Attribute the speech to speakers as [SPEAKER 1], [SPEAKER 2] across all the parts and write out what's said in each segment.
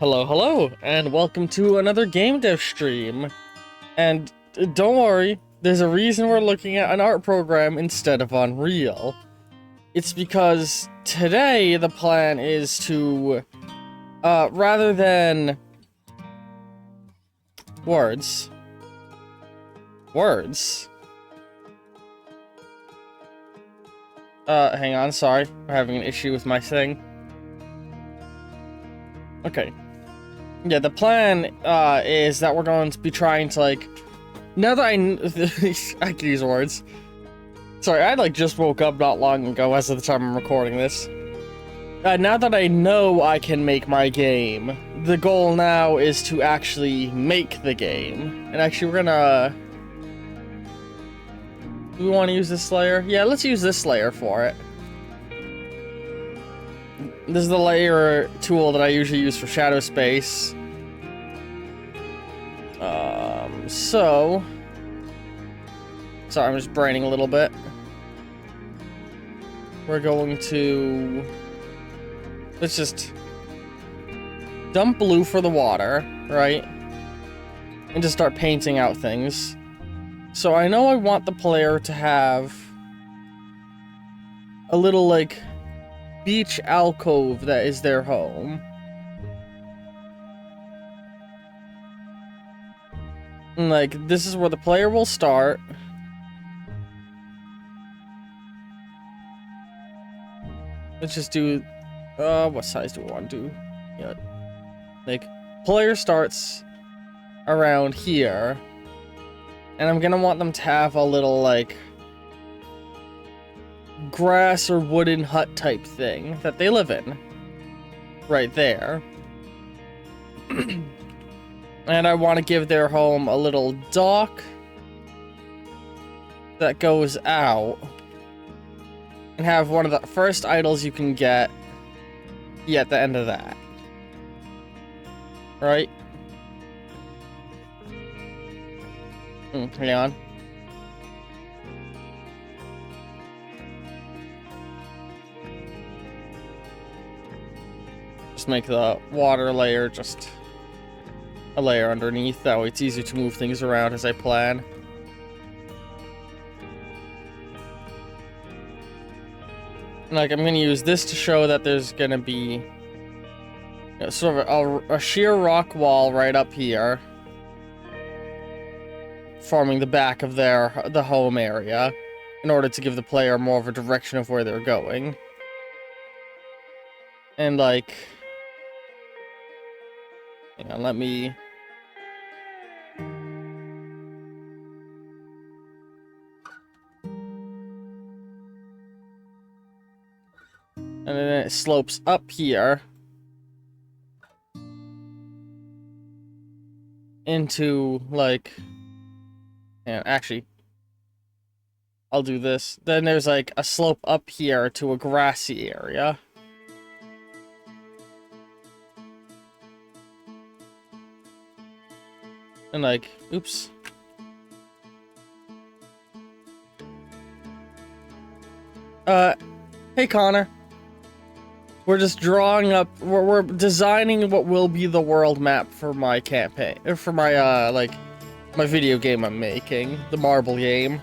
[SPEAKER 1] Hello, hello, and welcome to another Gamedev stream. And don't worry, there's a reason we're looking at an art program instead of Unreal. It's because today the plan is to, rather than words, hang on, sorry, I'm having an issue with my thing. Okay. Yeah, the plan, is that we're going to be trying to, like, now that I can use words. Sorry, I, just woke up not long ago as of the time I'm recording this. Now that I know I can make my game, the goal now is to actually make the game. And actually, we're gonna... Do we want to use this layer? Yeah, let's use this layer for it. This is the layer tool that I usually use for shadow space. So... Sorry, I'm just braining a little bit. We're going to... Let's just... dump blue for the water, right? And just start painting out things. So I know I want the player to have... a little, beach alcove that is their home. And, this is where the player will start. Let's just do... what size do we want to do? Yeah. Player starts around here. And I'm gonna want them to have a little, grass or wooden hut type thing that they live in. Right there. And I want to give their home a little dock that goes out. And have one of the first idols you can get at the end of that. Right? Hang on. Just make the water layer just a layer underneath. That way it's easier to move things around as I plan. And, I'm gonna use this to show that there's gonna be sort of a sheer rock wall right up here, forming the back of the home area, in order to give the player more of a direction of where they're going. And hang on, let me... And then it slopes up here into, and actually, I'll do this. Then there's, a slope up here to a grassy area. And, oops. Hey, Connor. We're just drawing up, we're designing what will be the world map for my campaign, or for my, my video game I'm making, the marble game.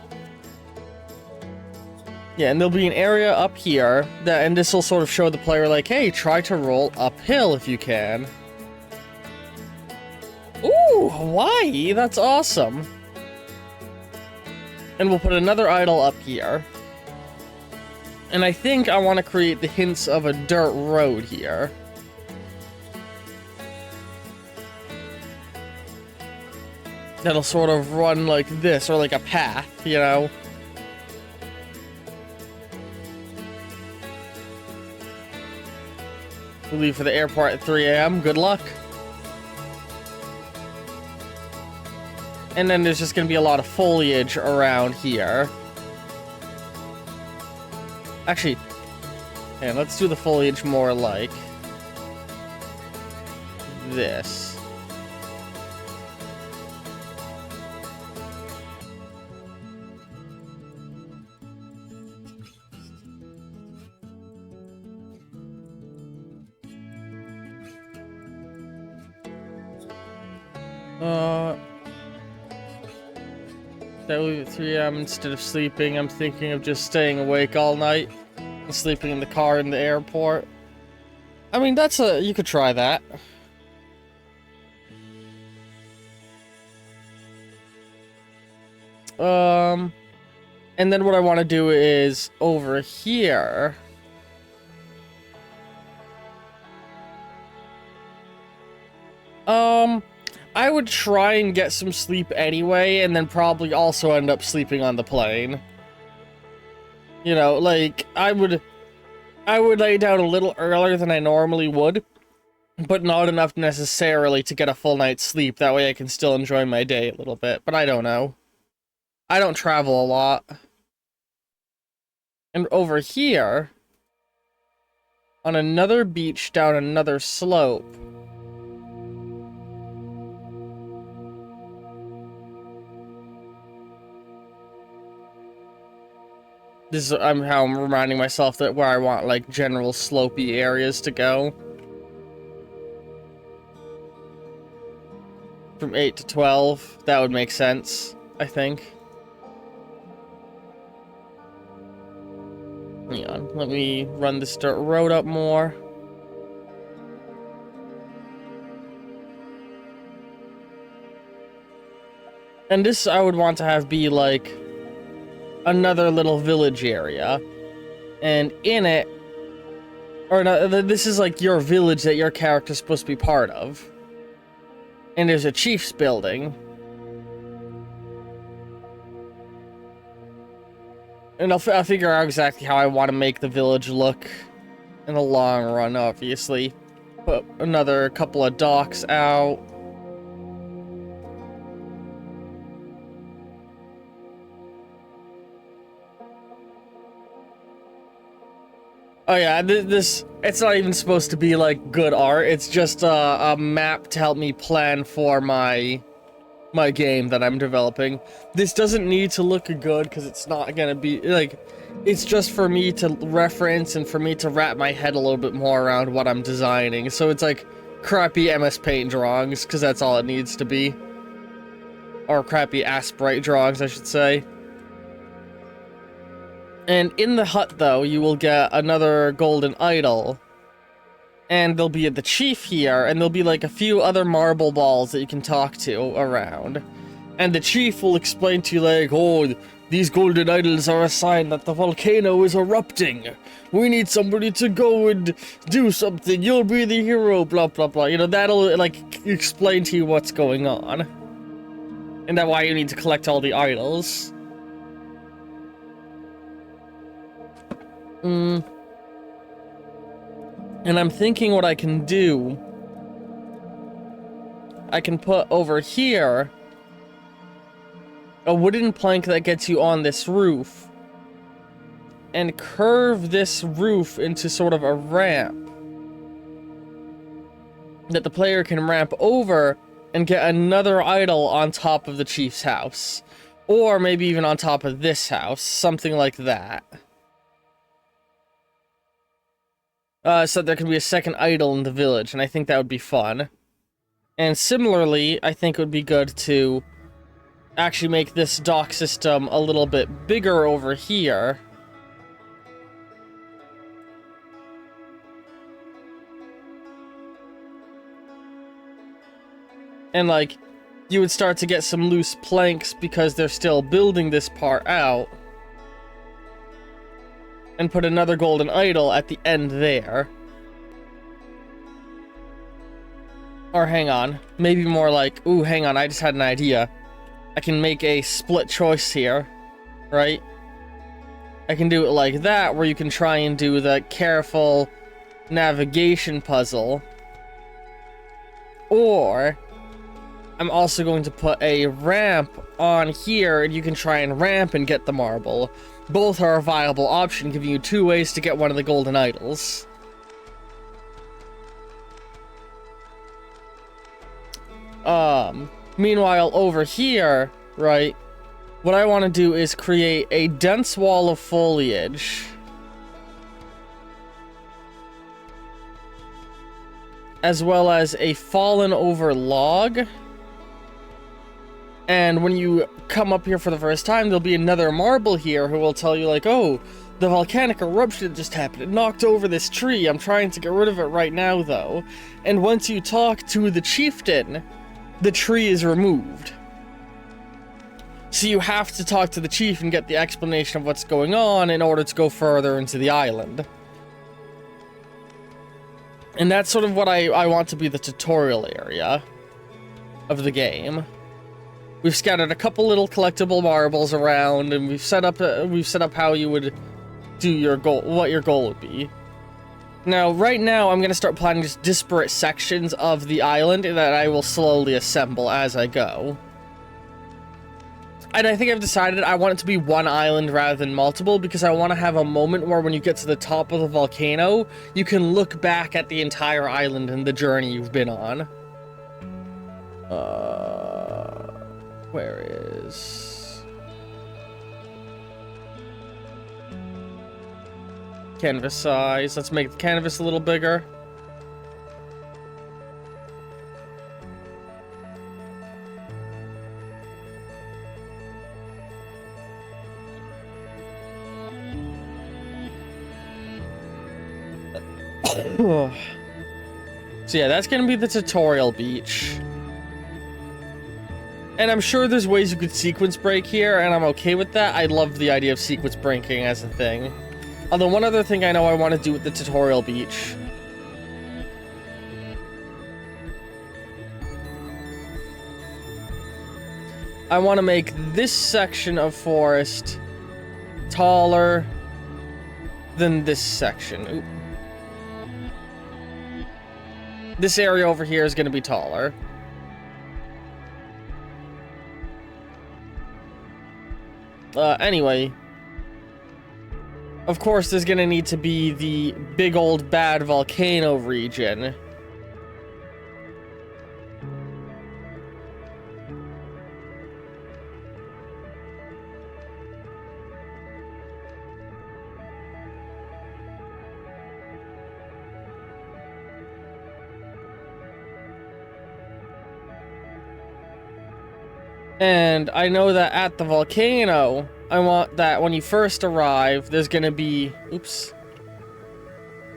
[SPEAKER 1] Yeah, and there'll be an area up here, and this will sort of show the player, hey, try to roll uphill if you can. Ooh, Hawaii, that's awesome. And we'll put another idol up here. And I think I want to create the hints of a dirt road here. That'll sort of run like this, or like a path, you know? We leave for the airport at 3 AM. Good luck. And then there's just gonna be a lot of foliage around here. Actually, yeah, let's do the foliage more like this. That would be at 3 a.m. instead of sleeping. I'm thinking of just staying awake all night and sleeping in the car in the airport. I mean, you could try that. And then what I want to do is over here. I would try and get some sleep anyway, and then probably also end up sleeping on the plane. You know, like, I would lay down a little earlier than I normally would, but not enough necessarily to get a full night's sleep. That way I can still enjoy my day a little bit, but I don't know. I don't travel a lot. And over here, on another beach down another slope, this is how I'm reminding myself that where I want, like, general slopey areas to go. From 8 to 12, that would make sense, I think. Hang on, let me run this dirt road up more. And this I would want to have be, like, another little village area. And in it... Or no, this is, like, your village that your character's supposed to be part of. And there's a chief's building. And I'll figure out exactly how I want to make the village look in the long run, obviously. Put another couple of docks out. Oh yeah, it's not even supposed to be, like, good art. It's just a map to help me plan for my game that I'm developing. This doesn't need to look good because it's not gonna be, like, it's just for me to reference and for me to wrap my head a little bit more around what I'm designing. So it's like crappy MS Paint drawings, because that's all it needs to be. Or crappy Sprite drawings, I should say. And in the hut, though, you will get another golden idol. And there'll be the chief here, and there'll be, like, a few other marble balls that you can talk to around. And the chief will explain to you, like, oh, these golden idols are a sign that the volcano is erupting. We need somebody to go and do something. You'll be the hero, blah, blah, blah. You know, that'll, like, explain to you what's going on. And that's why you need to collect all the idols. And I'm thinking what I can do. I can put over here a wooden plank that gets you on this roof. And curve this roof into sort of a ramp that the player can ramp over and get another idol on top of the chief's house. Or maybe even on top of this house. Something like that. So there can be a second idol in the village, and I think that would be fun. And similarly, I think it would be good to actually make this dock system a little bit bigger over here. And, like, you would start to get some loose planks because they're still building this part out. And put another golden idol at the end there. Or hang on. Maybe more like, ooh, hang on, I just had an idea. I can make a split choice here. Right? I can do it like that, where you can try and do the careful navigation puzzle. Or I'm also going to put a ramp on here, and you can try and ramp and get the marble. Both are a viable option, giving you 2 ways to get one of the golden idols. Meanwhile, over here, right, what I want to do is create a dense wall of foliage. As well as a fallen over log. And when you come up here for the first time, there'll be another marble here who will tell you, like, oh, the volcanic eruption just happened. It knocked over this tree. I'm trying to get rid of it right now, though. And once you talk to the chieftain, the tree is removed. So you have to talk to the chief and get the explanation of what's going on in order to go further into the island. And that's sort of what I want to be the tutorial area of the game. We've scattered a couple little collectible marbles around, and we've set up how you would do your goal, what your goal would be. Now, right now, I'm going to start planning just disparate sections of the island that I will slowly assemble as I go. And I think I've decided I want it to be one island rather than multiple, because I want to have a moment where when you get to the top of the volcano, you can look back at the entire island and the journey you've been on. Where is... canvas size. Let's make the canvas a little bigger. So yeah, that's gonna be the tutorial beach. And I'm sure there's ways you could sequence break here, and I'm okay with that. I love the idea of sequence breaking as a thing. Although one other thing I know I want to do with the tutorial beach. I want to make this section of forest taller than this section. Oop. This area over here is going to be taller. Anyway. Of course, there's going to need to be the big old bad volcano region. And I know that at the volcano, I want that when you first arrive, there's gonna be, oops,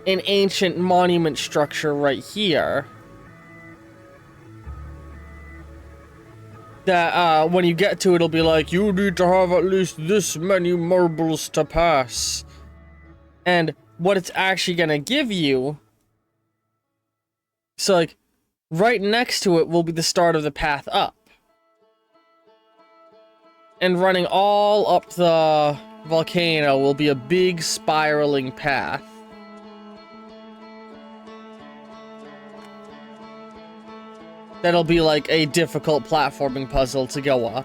[SPEAKER 1] an ancient monument structure right here. That, when you get to it, it'll be like, you need to have at least this many marbles to pass. And what it's actually gonna give you, so like, right next to it will be the start of the path up. And running all up the volcano will be a big spiraling path. That'll be like a difficult platforming puzzle to go up.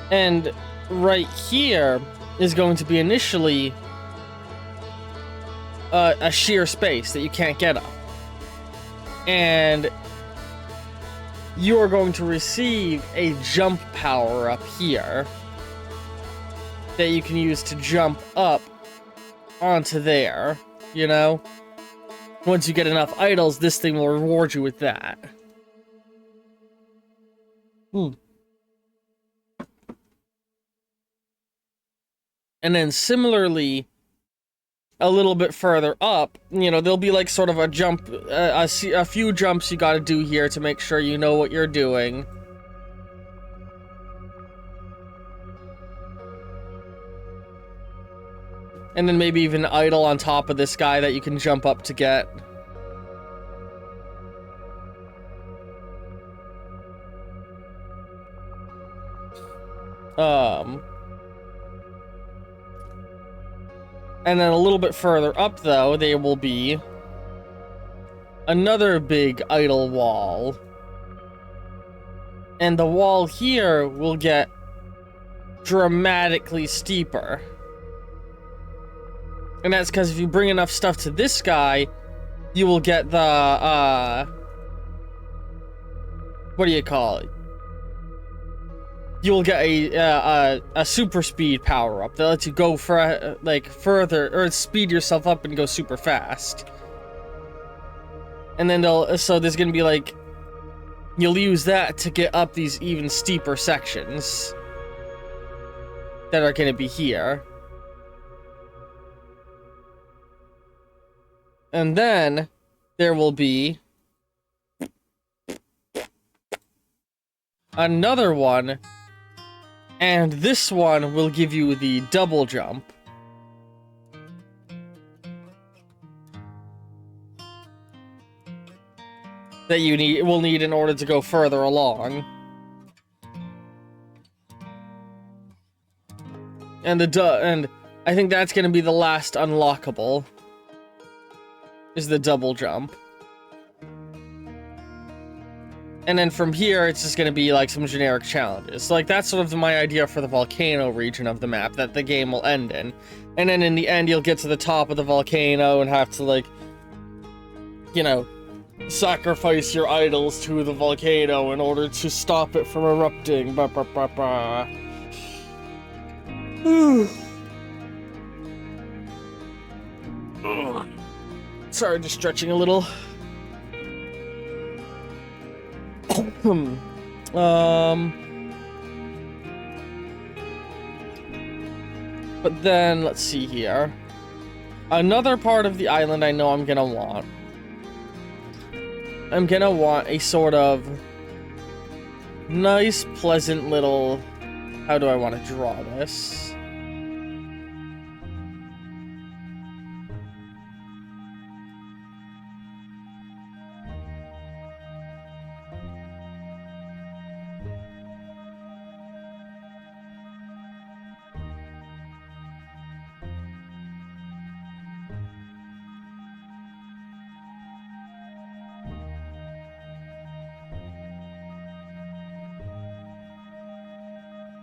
[SPEAKER 1] And right here is going to be initially a sheer space that you can't get up. And you are going to receive a jump power up here that you can use to jump up onto there, you know? Once you get enough idols, this thing will reward you with that. And then similarly, a little bit further up, you know, there'll be like sort of a jump, a few jumps you gotta do here to make sure you know what you're doing. And then maybe even an idol on top of this guy that you can jump up to get. And then a little bit further up, though, there will be another big idol wall. And the wall here will get dramatically steeper. And that's because if you bring enough stuff to this guy, you will get the, what do you call it? You will get a super speed power-up that lets you go for, like, further, or speed yourself up and go super fast. And then so there's gonna be, like, you'll use that to get up these even steeper sections that are gonna be here. And then there will be another one, and this one will give you the double jump. That you will need in order to go further along. And and I think that's going to be the last unlockable. Is the double jump. And then from here, it's just going to be like some generic challenges. So, like, that's sort of my idea for the volcano region of the map that the game will end in. And then in the end, you'll get to the top of the volcano and have to, like, you know, sacrifice your idols to the volcano in order to stop it from erupting. Bah, bah, bah, bah. Sorry, just stretching a little. But then, let's see here. Another part of the island I know I'm gonna want. I'm gonna want a sort of nice, pleasant little... How do I want to draw this?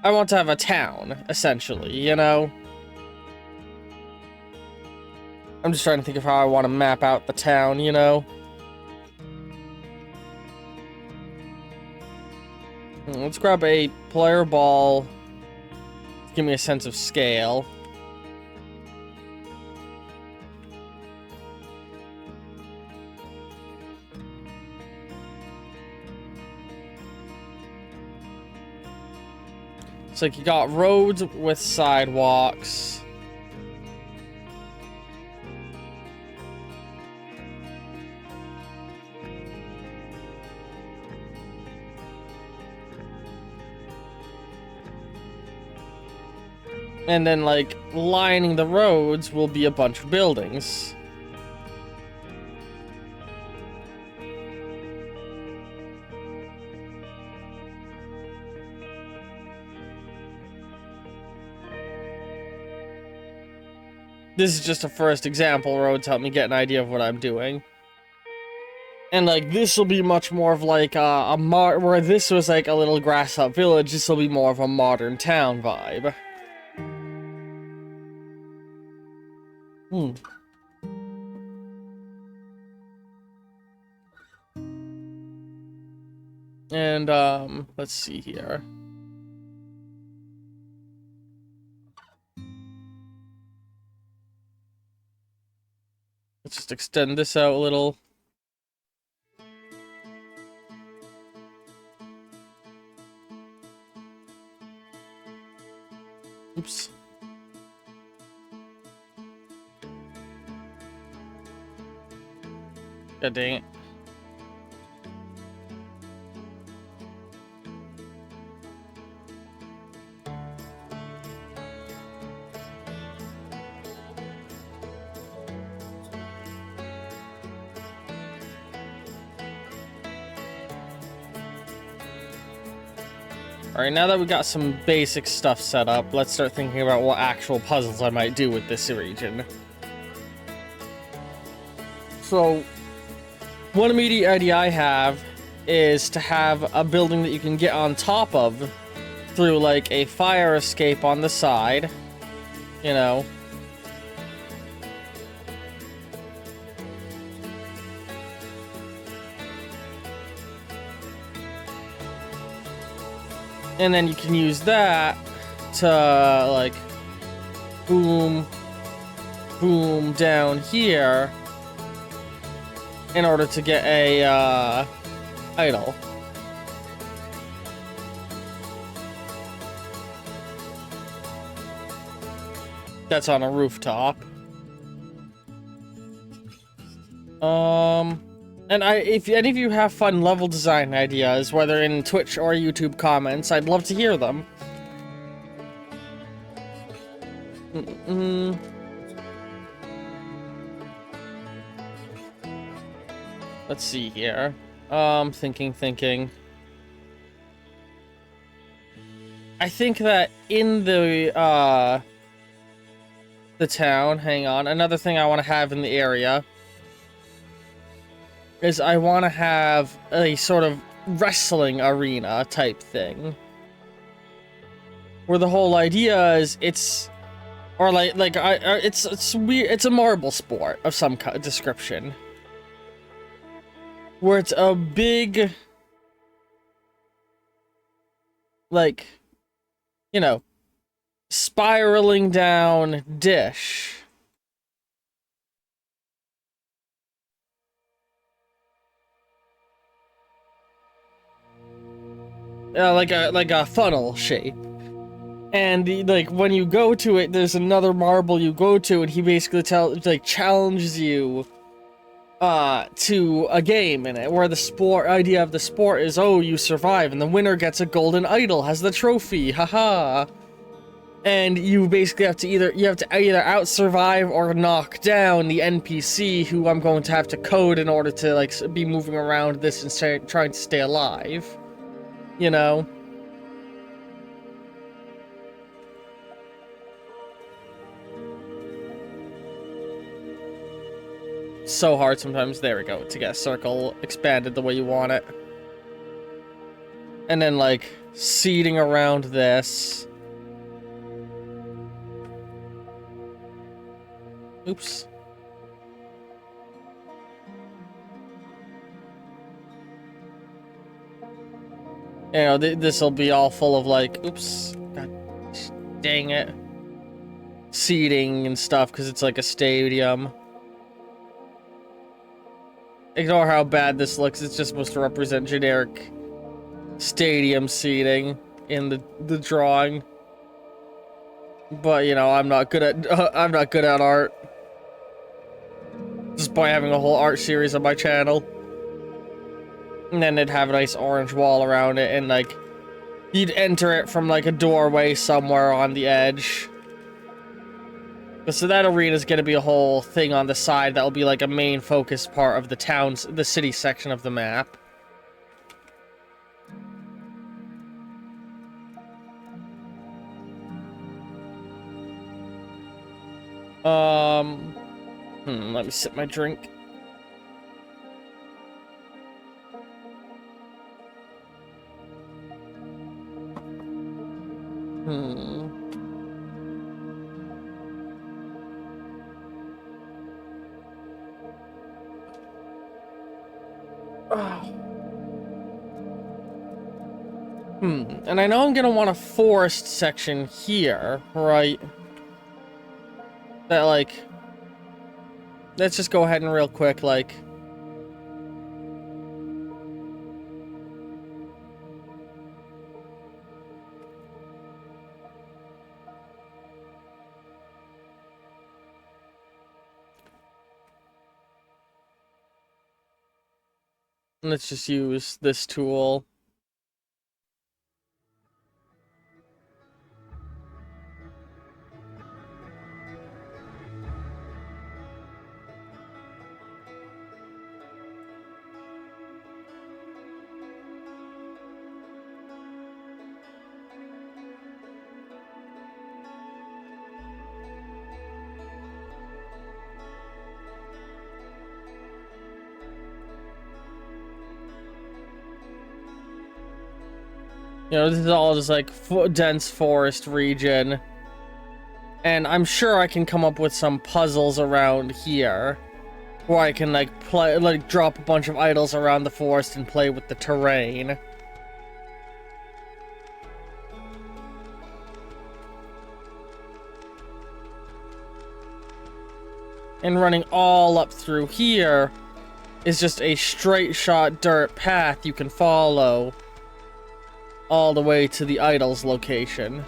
[SPEAKER 1] I want to have a town, essentially, you know? I'm just trying to think of how I want to map out the town, you know? Let's grab a player ball. Give me a sense of scale. It's like you got roads with sidewalks. And then, like, lining the roads will be a bunch of buildings. This is just a first example. Roads help me get an idea of what I'm doing. And, like, this will be much more of, like, where this was, like, a little grass-up village, this will be more of a modern town vibe. And, let's see here. Let's just extend this out a little. Oops. God dang it. Alright, now that we got some basic stuff set up, let's start thinking about what actual puzzles I might do with this region. So, one immediate idea I have is to have a building that you can get on top of through like a fire escape on the side, you know. And then you can use that to like boom, boom down here in order to get a idol. That's on a rooftop. And if any of you have fun level design ideas, whether in Twitch or YouTube comments, I'd love to hear them. Let's see here. Thinking. I think that in the town, hang on, another thing I want to have in the area is I want to have a sort of wrestling arena type thing. Where the whole idea is it's weird, it's a marble sport of some description. Where it's a big, like, you know, spiraling down dish. Like a funnel shape. And like when you go to it, there's another marble you go to, and he basically challenges you to a game in it, where the idea of the sport is, oh, you survive, and the winner gets a golden idol, has the trophy, haha. And you basically have to either out survive or knock down the NPC who I'm going to have to code in order to like be moving around this and trying to stay alive. You know? So hard sometimes. There we go. To get a circle expanded the way you want it. And then like seeding around this. Oops. You know, this will be all full of like, oops, god dang it, seating and stuff, because it's like a stadium. Ignore how bad this looks, it's just supposed to represent generic stadium seating in the drawing. But, you know, I'm not good at art. Just by having a whole art series on my channel. And then it'd have a nice orange wall around it, and like you'd enter it from like a doorway somewhere on the edge. So that arena's gonna be a whole thing on the side that'll be like a main focus part of the city section of the map. Let me sip my drink. And I know I'm gonna want a forest section here, right? That, like... Let's just go ahead and real quick, like... Let's just use this tool. You know, this is all just like dense forest region. And I'm sure I can come up with some puzzles around here where I can like drop a bunch of idols around the forest and play with the terrain. And running all up through here is just a straight shot dirt path you can follow all the way to the idol's location.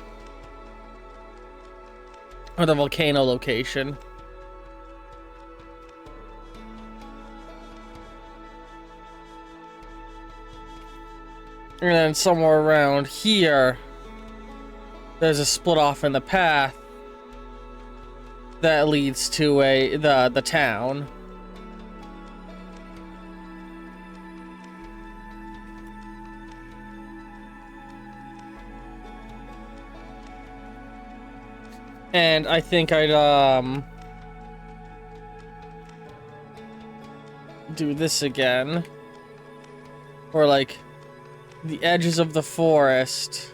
[SPEAKER 1] Or the volcano location. And then somewhere around here, there's a split off in the path that leads to the town. And I think I'd do this again. Or like the edges of the forest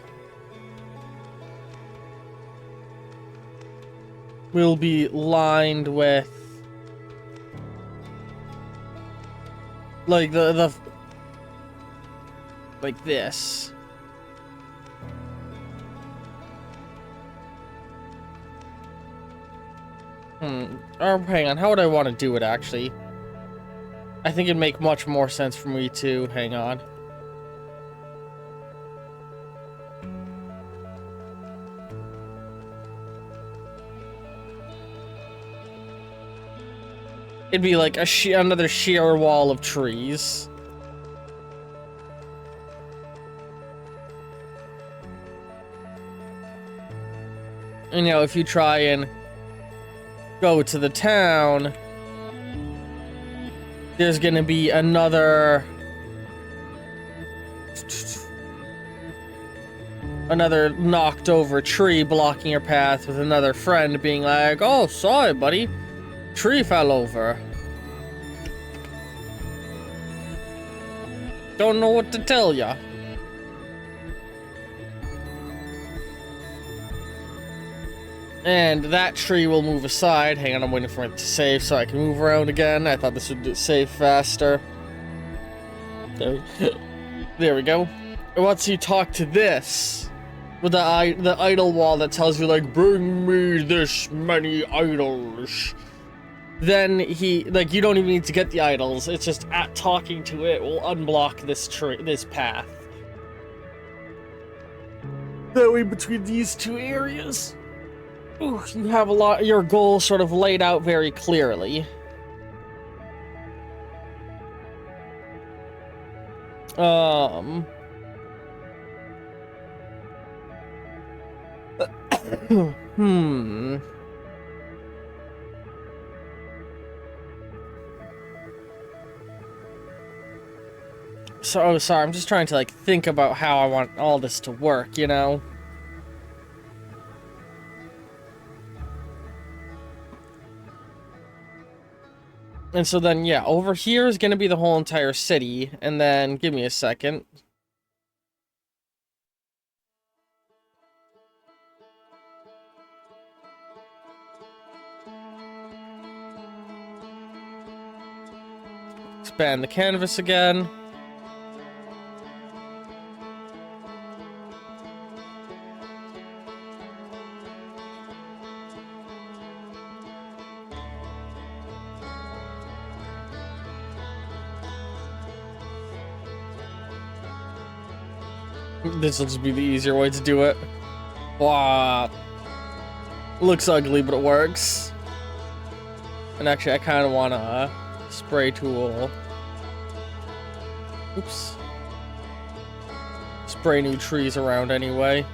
[SPEAKER 1] will be lined with like the like this. Or hang on, how would I want to do it actually? I think it'd make much more sense for me to hang on. It'd be like another sheer wall of trees. And, you know, if you try and go to the town, there's gonna be another knocked over tree blocking your path, with another friend being like, "Oh, sorry, buddy. Tree fell over. Don't know what to tell ya." And that tree will move aside. Hang on, I'm waiting for it to save so I can move around again. I thought this would save faster. There we go. Once you talk to this, with the idol wall that tells you, like, "Bring me this many idols," then you don't even need to get the idols. It's just talking to it will unblock this path. That way, between these two areas, you have your goal sort of laid out very clearly. So, sorry, I'm just trying to, like, think about how I want all this to work, you know? And so then, yeah, over here is gonna be the whole entire city, and then, give me a second. Expand the canvas again. This will just be the easier way to do it. Wow. Looks ugly, but it works. And actually, I kind of want a spray tool. Oops. Spray new trees around anyway.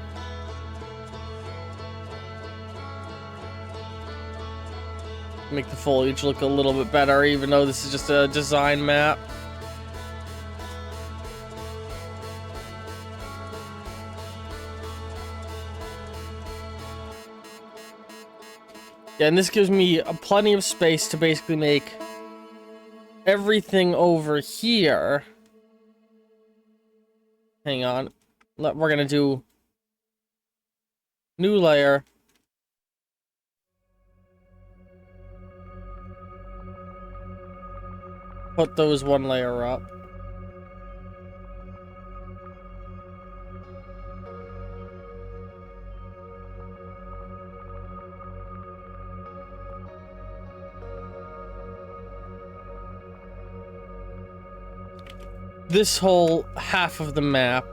[SPEAKER 1] Make the foliage look a little bit better, even though this is just a design map. Yeah, and this gives me plenty of space to basically make everything over here. Hang on. We're gonna do new layer. Put those one layer up. This whole half of the map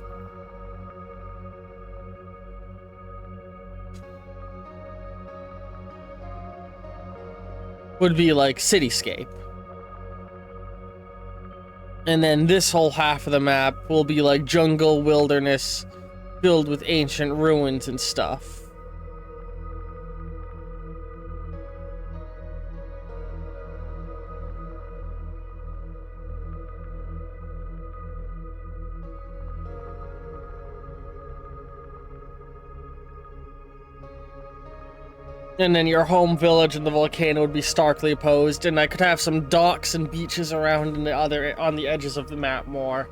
[SPEAKER 1] would be like cityscape. And then this whole half of the map will be like jungle wilderness filled with ancient ruins and stuff. And then your home village and the volcano would be starkly opposed, and I could have some docks and beaches around on the edges of the map more.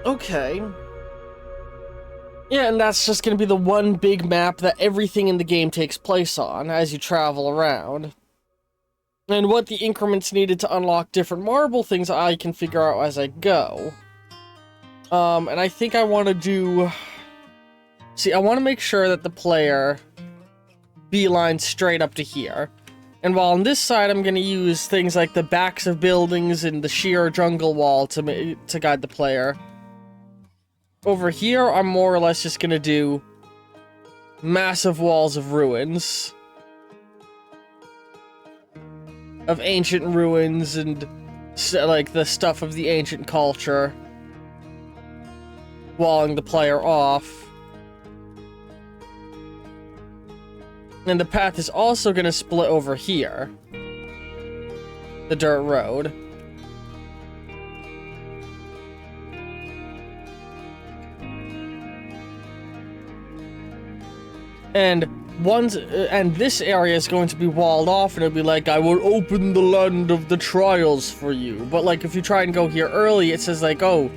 [SPEAKER 1] Okay. Yeah, and that's just gonna be the one big map that everything in the game takes place on as you travel around. And what the increments needed to unlock different marble things I can figure out as I go. And I think I want to do... See, I want to make sure that the player beeline straight up to here. And while on this side, I'm going to use things like the backs of buildings and the sheer jungle wall to guide the player. Over here, I'm more or less just going to do massive walls of ruins. Of ancient ruins and, like, the stuff of the ancient culture. Walling the player off. And the path is also going to split over here. The dirt road. And this area is going to be walled off, and it'll be like, I will open the land of the trials for you. But like, if you try and go here early, it says like, oh,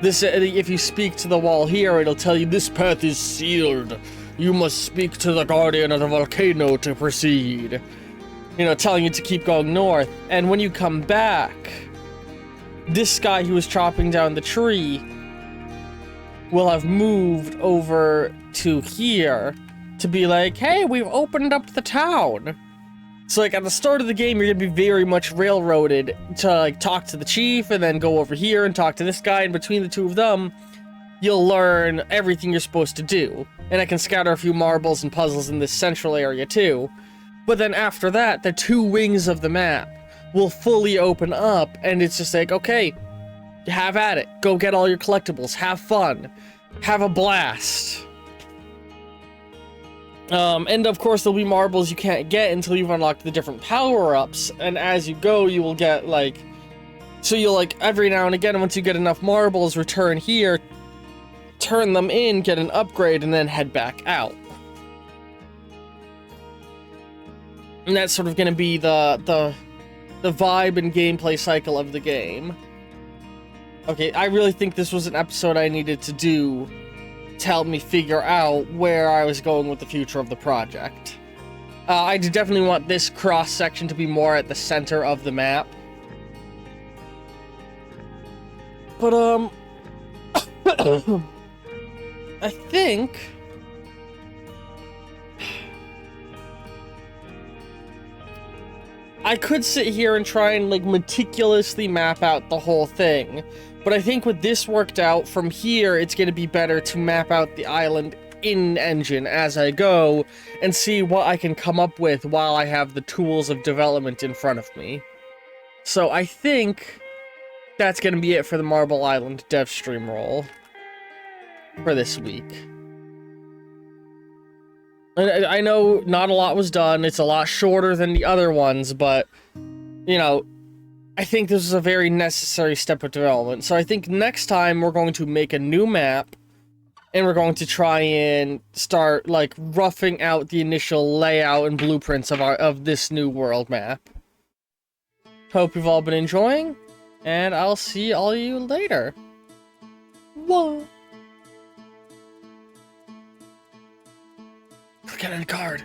[SPEAKER 1] this, if you speak to the wall here, it'll tell you this path is sealed. You must speak to the guardian of the volcano to proceed. You know, telling you to keep going north. And when you come back, this guy who was chopping down the tree will have moved over to here to be like, hey, we've opened up the town. So, like, at the start of the game, you're gonna be very much railroaded to, like, talk to the chief and then go over here and talk to this guy. And between the two of them, you'll learn everything you're supposed to do. And I can scatter a few marbles and puzzles in this central area too. But then after that, the two wings of the map will fully open up, and it's just like, okay, have at it. Go get all your collectibles. Have fun. Have a blast. And of course, there'll be marbles you can't get until you've unlocked the different power-ups. And as you go, you will get, like... So you'll, like, every now and again, once you get enough marbles, return here, turn them in, get an upgrade, and then head back out. And that's sort of going to be the vibe and gameplay cycle of the game. Okay, I really think this was an episode I needed to do to help me figure out where I was going with the future of the project. I definitely want this cross-section to be more at the center of the map. But, I think... I could sit here and try and, like, meticulously map out the whole thing. But I think with this worked out, from here, it's going to be better to map out the island in-engine as I go, and see what I can come up with while I have the tools of development in front of me. So I think that's going to be it for the Marble Island dev stream roll for this week. I know not a lot was done, it's a lot shorter than the other ones, but, you know, I think this is a very necessary step of development. So I think next time we're going to make a new map, and we're going to try and start, like, roughing out the initial layout and blueprints of this new world map. Hope you've all been enjoying, and I'll see all you later. What? Click on the card.